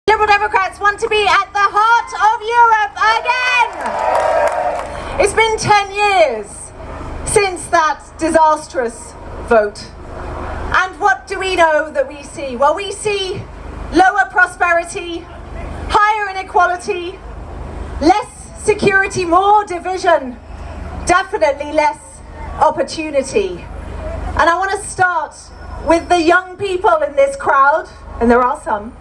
Liberal Democrats want to be at the heart of Europe again. It's been 10 years since that disastrous vote. And what do we know that we see? Well, we see lower prosperity, higher inequality, less security, more division, definitely less opportunity. And I want to start with the young people in this crowd, and there are some,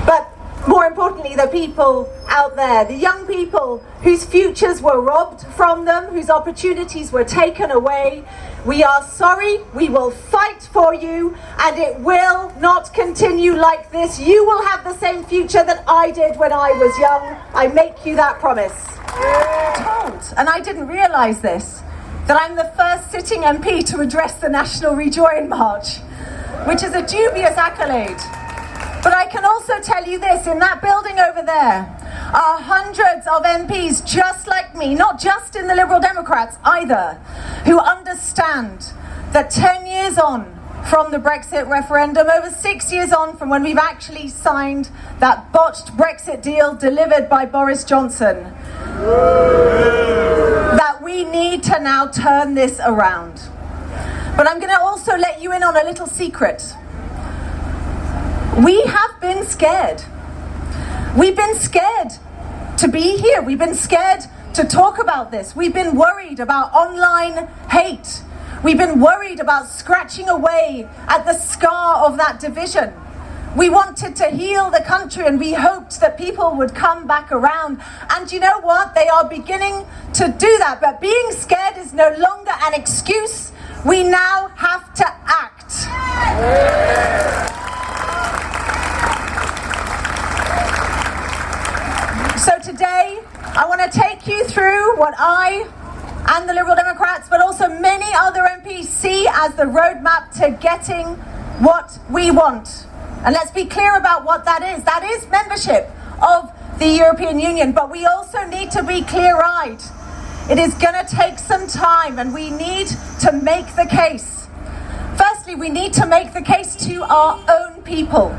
but more importantly, the people out there, the young people whose futures were robbed from them, whose opportunities were taken away. We are sorry, we will fight for you, and it will not continue like this. You will have the same future that I did when I was young. I make you that promise. Told, and I didn't realise this, that I'm the first sitting MP to address the National Rejoin March, which is a dubious accolade. But I can also tell you this, in that building over there are hundreds of MPs just like me, not just in the Liberal Democrats either, who understand that 10 years on from the Brexit referendum, over 6 years on from when we've actually signed that botched Brexit deal delivered by Boris Johnson, that we need to now turn this around. But I'm going to also let you in on a little secret. We have been scared. We've been scared to be here. We've been scared to talk about this. We've been worried about online hate. We've been worried about scratching away at the scar of that division. We wanted to heal the country and we hoped that people would come back around. And you know what? They are beginning to do that. But being scared is no longer an excuse. We now have to act. So today, I want to take you through what I and the Liberal Democrats, but also many other MPs see as the roadmap to getting what we want. And let's be clear about what that is. That is membership of the European Union, but we also need to be clear-eyed. It is going to take some time, and we need to make the case. Firstly, we need to make the case to our own people.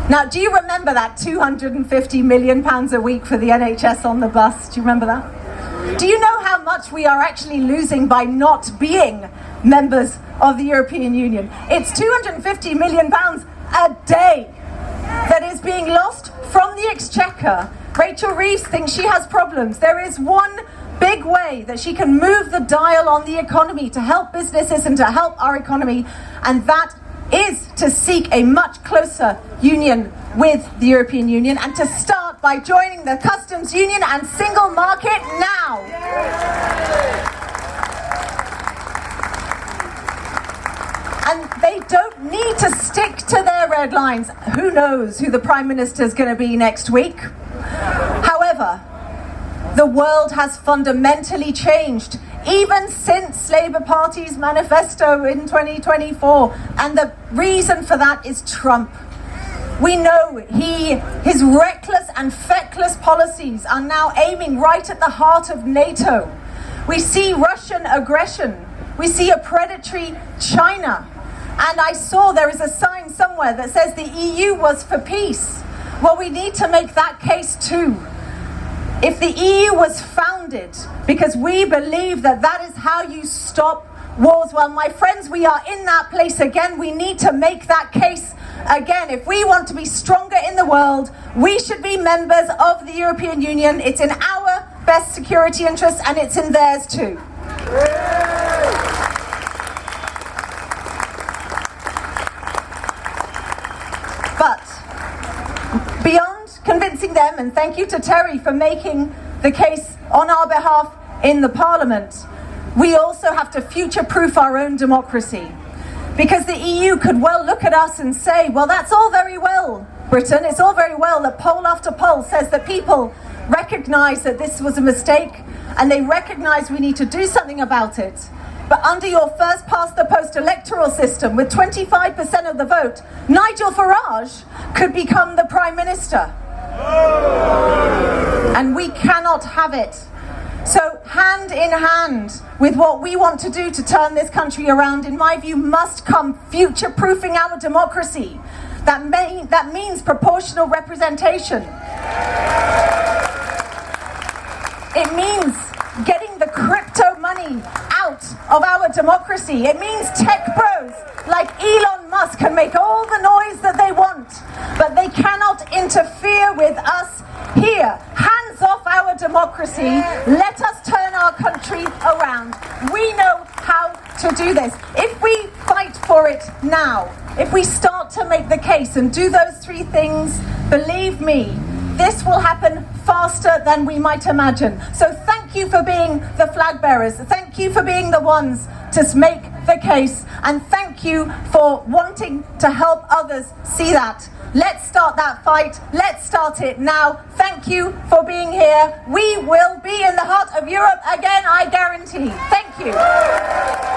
Now, do you remember that £250 million a week for the NHS on the bus? Do you remember that? Do you know how much we are actually losing by not being members of the European Union? It's £250 million a day that is being lost from the exchequer. Rachel Reeves thinks she has problems. There is one big way that she can move the dial on the economy to help businesses and to help our economy, and that is to seek a much closer union with the European Union and to start by joining the customs union and single market now. And they don't need to stick to their red lines. Who knows who the Prime Minister is going to be next week? However, the world has fundamentally changed, even since Labour Party's manifesto in 2024. And the reason for that is Trump. We know his reckless and feckless policies are now aiming right at the heart of NATO. We see Russian aggression. We see a predatory China. And I saw there is a sign somewhere that says the EU was for peace. Well, we need to make that case too. If the EU was founded because we believe that that is how you stop wars, well, my friends, we are in that place again. We need to make that case again. If we want to be stronger in the world, we should be members of the European Union. It's in our best security interests and it's in theirs too. But beyond convincing them, and thank you to Terry for making the case on our behalf in the Parliament, we also have to future-proof our own democracy. Because the EU could well look at us and say, well, that's all very well, Britain, it's all very well that poll after poll says that people recognise that this was a mistake and they recognise we need to do something about it. But under your first past the post electoral system, with 25% of the vote, Nigel Farage could become the Prime Minister. And we cannot have it. So hand in hand with what we want to do to turn this country around, in my view, must come future-proofing our democracy. That means proportional representation. It means getting the crypto money out of our democracy. It means tech bros like Elon Musk can make all the noise that they want, but they cannot interfere with us here. Hands off our democracy. Let us turn our country around. We know how to do this. If we fight for it now, if we start to make the case and do those three things, believe me, this will happen faster than we might imagine. So thank you for being the flag bearers. Thank you for being the ones to make the case. And thank you for wanting to help others see that. Let's start that fight. Let's start it now. Thank you for being here. We will be in the heart of Europe again, I guarantee. Thank you.